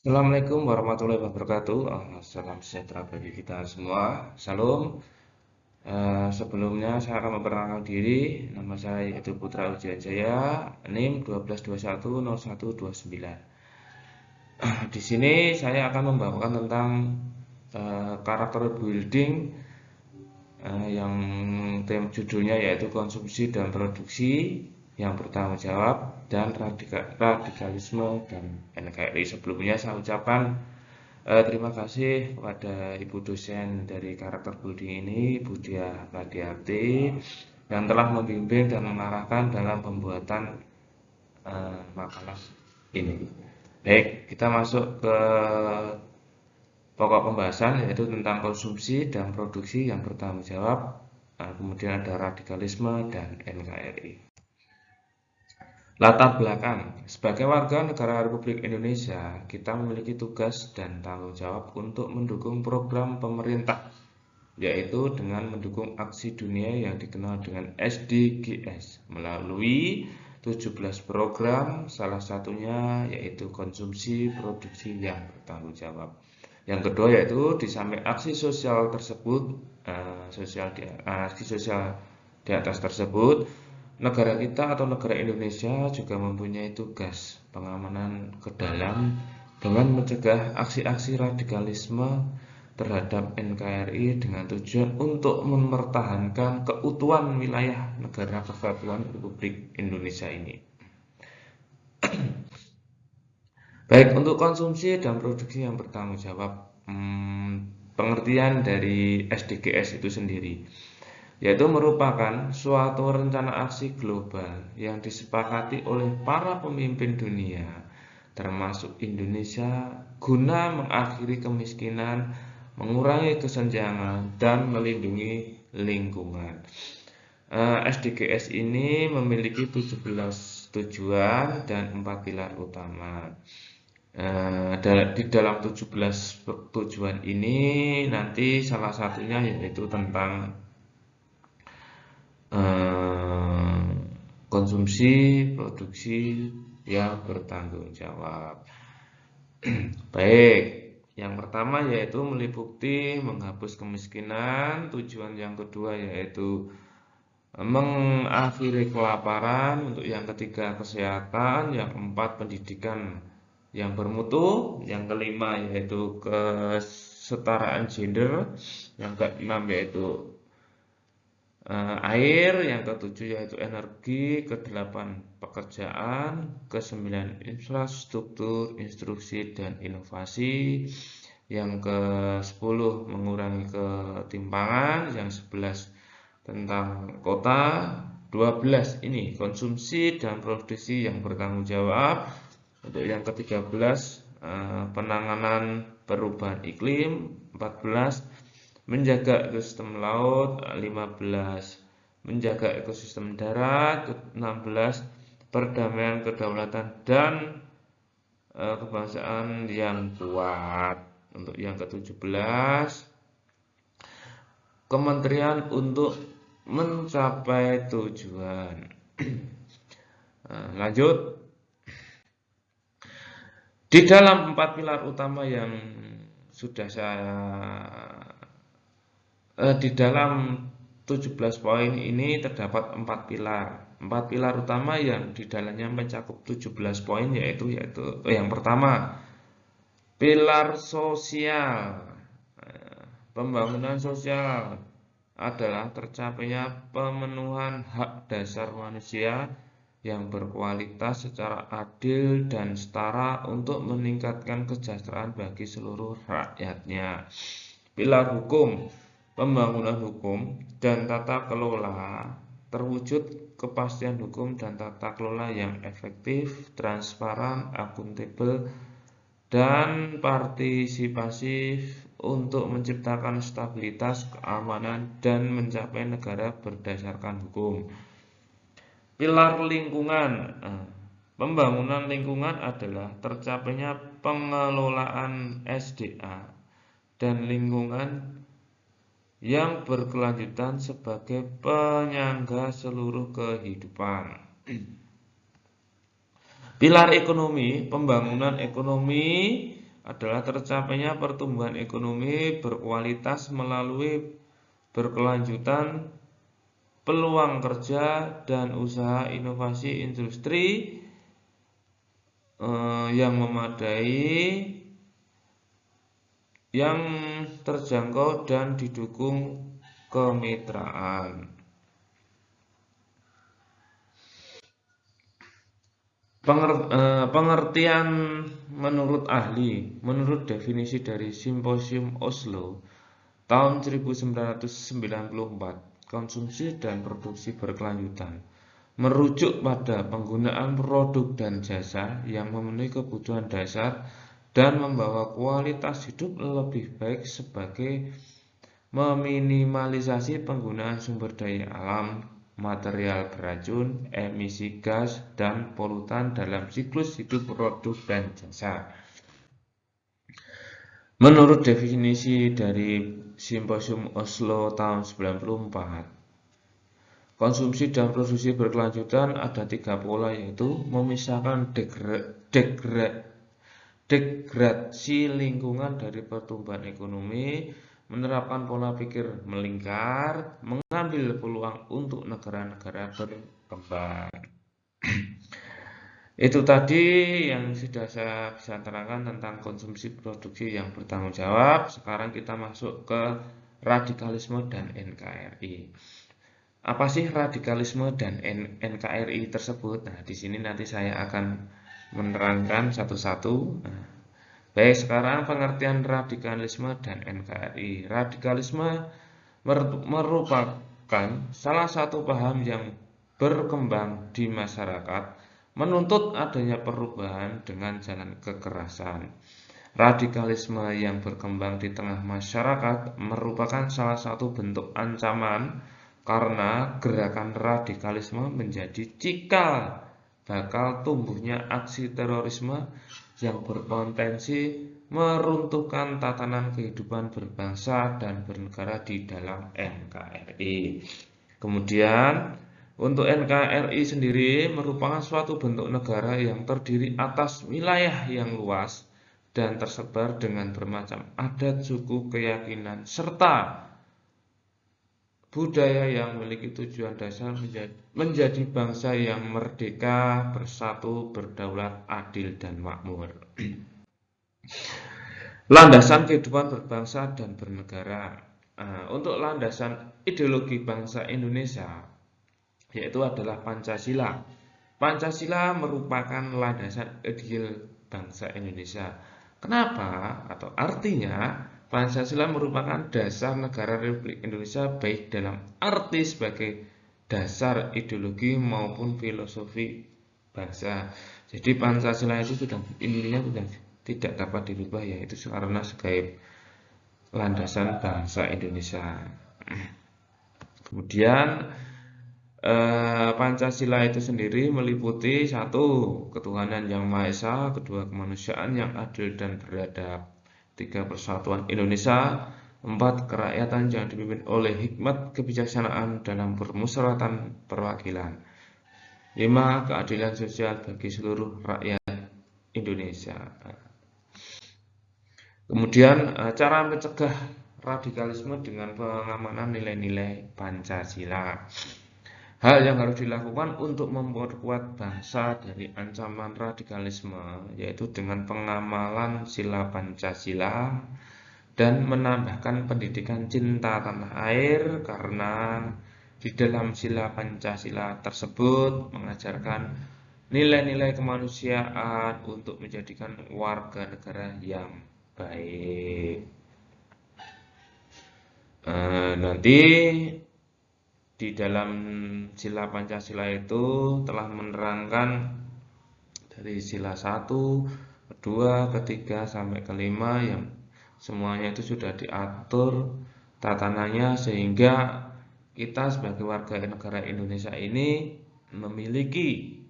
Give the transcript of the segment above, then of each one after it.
Assalamualaikum warahmatullahi wabarakatuh. Salam sejahtera bagi kita semua. Salam. Sebelumnya saya akan memperkenalkan diri. Nama saya yaitu Putra Wijaya, NIM 12210129. Di sini saya akan membawakan tentang karakter building yang judulnya yaitu konsumsi dan produksi yang bertanggung jawab dan radikalisme dan NKRI. Sebelumnya saya ucapkan terima kasih kepada Ibu dosen dari karakter building ini, Bu Dia Radiati, yang telah membimbing dan mengarahkan dalam pembuatan makalah ini. Baik, kita masuk ke pokok pembahasan yaitu tentang konsumsi dan produksi yang bertanggung jawab. Kemudian ada radikalisme dan NKRI. Latar belakang, sebagai warga negara Republik Indonesia, kita memiliki tugas dan tanggung jawab untuk mendukung program pemerintah, yaitu dengan mendukung aksi dunia yang dikenal dengan SDGs melalui 17 program, salah satunya yaitu konsumsi produksi yang bertanggung jawab. Yang kedua yaitu di samping aksi sosial tersebut, aksi sosial di atas tersebut, negara kita atau negara Indonesia juga mempunyai tugas pengamanan ke dalam dengan mencegah aksi-aksi radikalisme terhadap NKRI dengan tujuan untuk mempertahankan keutuhan wilayah negara kesatuan Republik Indonesia ini. Baik, untuk konsumsi dan produksi yang bertanggung jawab, pengertian dari SDGs itu sendiri, yaitu merupakan suatu rencana aksi global yang disepakati oleh para pemimpin dunia, termasuk Indonesia, guna mengakhiri kemiskinan, mengurangi kesenjangan, dan melindungi lingkungan. SDGs ini memiliki 17 tujuan dan 4 pilar utama. Di dalam 17 tujuan ini nanti salah satunya yaitu tentang konsumsi produksi yang bertanggung jawab. Baik, yang pertama yaitu meliputi menghapus kemiskinan, tujuan yang kedua yaitu mengakhiri kelaparan, untuk yang ketiga kesehatan, yang keempat pendidikan yang bermutu, yang kelima yaitu kesetaraan gender, yang keenam yaitu air, yang ketujuh yaitu energi, kedelapan pekerjaan, kesembilan infrastruktur, instruksi dan inovasi, yang ke-10 mengurangi ketimpangan, yang 11 tentang kota, 12 ini konsumsi dan produksi yang bertanggung jawab, untuk yang ke-13 penanganan perubahan iklim, 14 menjaga ekosistem laut, 15 menjaga ekosistem darat, 16 perdamaian, kedaulatan dan kebangsaan yang kuat. Untuk yang ke-17 kementerian untuk mencapai tujuan. Lanjut, di dalam 4 pilar utama yang sudah saya di dalam 17 poin ini terdapat 4 pilar. 4 pilar utama yang di dalamnya mencakup 17 poin yaitu yang pertama, pilar sosial. Pembangunan sosial adalah tercapainya pemenuhan hak dasar manusia yang berkualitas secara adil dan setara untuk meningkatkan kesejahteraan bagi seluruh rakyatnya. Pilar hukum, pembangunan hukum dan tata kelola, terwujud kepastian hukum dan tata kelola yang efektif, transparan, akuntabel, dan partisipasif untuk menciptakan stabilitas, keamanan, dan mencapai negara berdasarkan hukum. Pilar lingkungan, pembangunan lingkungan adalah tercapainya pengelolaan SDA dan lingkungan yang berkelanjutan sebagai penyangga seluruh kehidupan. Pilar ekonomi, pembangunan ekonomi adalah tercapainya pertumbuhan ekonomi berkualitas melalui berkelanjutan peluang kerja dan usaha inovasi industri yang memadai, yang terjangkau dan didukung kemitraan. Pengertian menurut ahli, menurut definisi dari Simposium Oslo tahun 1994, konsumsi dan produksi berkelanjutan merujuk pada penggunaan produk dan jasa yang memenuhi kebutuhan dasar dan membawa kualitas hidup lebih baik sebagai meminimalisasi penggunaan sumber daya alam, material beracun, emisi gas, dan polutan dalam siklus hidup produk dan jasa. Menurut definisi dari Simposium Oslo tahun 1994, konsumsi dan produksi berkelanjutan ada 3 pola, yaitu memisahkan degradasi lingkungan dari pertumbuhan ekonomi, menerapkan pola pikir melingkar, mengambil peluang untuk negara-negara berkembang. Itu tadi yang sudah saya bisa terangkan tentang konsumsi produksi yang bertanggung jawab. Sekarang kita masuk ke radikalisme dan NKRI. Apa sih radikalisme dan NKRI tersebut? Nah, di sini nanti saya akan menerangkan satu-satu. Nah, baik, sekarang pengertian radikalisme dan NKRI. Radikalisme merupakan salah satu paham yang berkembang di masyarakat, menuntut adanya perubahan dengan jalan kekerasan. Radikalisme yang berkembang di tengah masyarakat merupakan salah satu bentuk ancaman karena gerakan radikalisme menjadi cikal bakal tumbuhnya aksi terorisme yang berpotensi meruntuhkan tatanan kehidupan berbangsa dan bernegara di dalam NKRI. Kemudian, untuk NKRI sendiri merupakan suatu bentuk negara yang terdiri atas wilayah yang luas dan tersebar dengan bermacam adat, suku, keyakinan, serta budaya yang memiliki tujuan dasar menjadi bangsa yang merdeka, bersatu, berdaulat, adil, dan makmur. Landasan kehidupan berbangsa dan bernegara. Untuk landasan ideologi bangsa Indonesia, yaitu adalah Pancasila. Pancasila merupakan landasan ideal bangsa Indonesia. Kenapa? Atau artinya, Pancasila merupakan dasar negara Republik Indonesia baik dalam arti sebagai dasar ideologi maupun filosofi bangsa. Jadi Pancasila itu intinya sudah tidak dapat dirubah, yaitu karena sebagai landasan bangsa Indonesia. Kemudian Pancasila itu sendiri meliputi 1. Ketuhanan yang Maha Esa, 2. Kemanusiaan yang adil dan beradab, 3. Persatuan Indonesia, 4. Kerakyatan yang dipimpin oleh hikmat kebijaksanaan dalam permusyawaratan perwakilan, 5. Keadilan sosial bagi seluruh rakyat Indonesia. Kemudian cara mencegah radikalisme dengan pengamanan nilai-nilai Pancasila. Hal yang harus dilakukan untuk memperkuat bangsa dari ancaman radikalisme, yaitu dengan pengamalan sila Pancasila dan menambahkan pendidikan cinta tanah air, karena di dalam sila Pancasila tersebut mengajarkan nilai-nilai kemanusiaan untuk menjadikan warga negara yang baik. Nanti di dalam sila Pancasila itu telah menerangkan dari sila 1, kedua, ketiga, sampai kelima, yang semuanya itu sudah diatur tatanannya sehingga kita sebagai warga negara Indonesia ini memiliki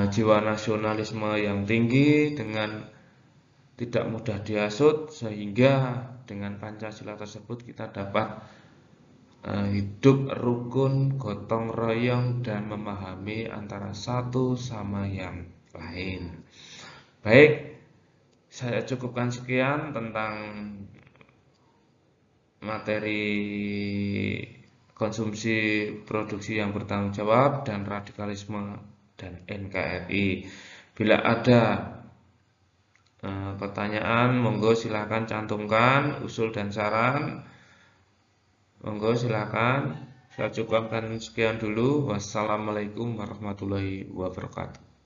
jiwa nasionalisme yang tinggi dengan tidak mudah dihasut, sehingga dengan Pancasila tersebut kita dapat hidup rukun, gotong royong, dan memahami antara satu sama yang lain. Baik, Saya cukupkan sekian tentang materi konsumsi produksi yang bertanggung jawab dan radikalisme dan NKRI. Bila ada pertanyaan, monggo silakan cantumkan usul dan saran. Monggo silakan. Saya cukupkan sekian dulu. Wassalamualaikum warahmatullahi wabarakatuh.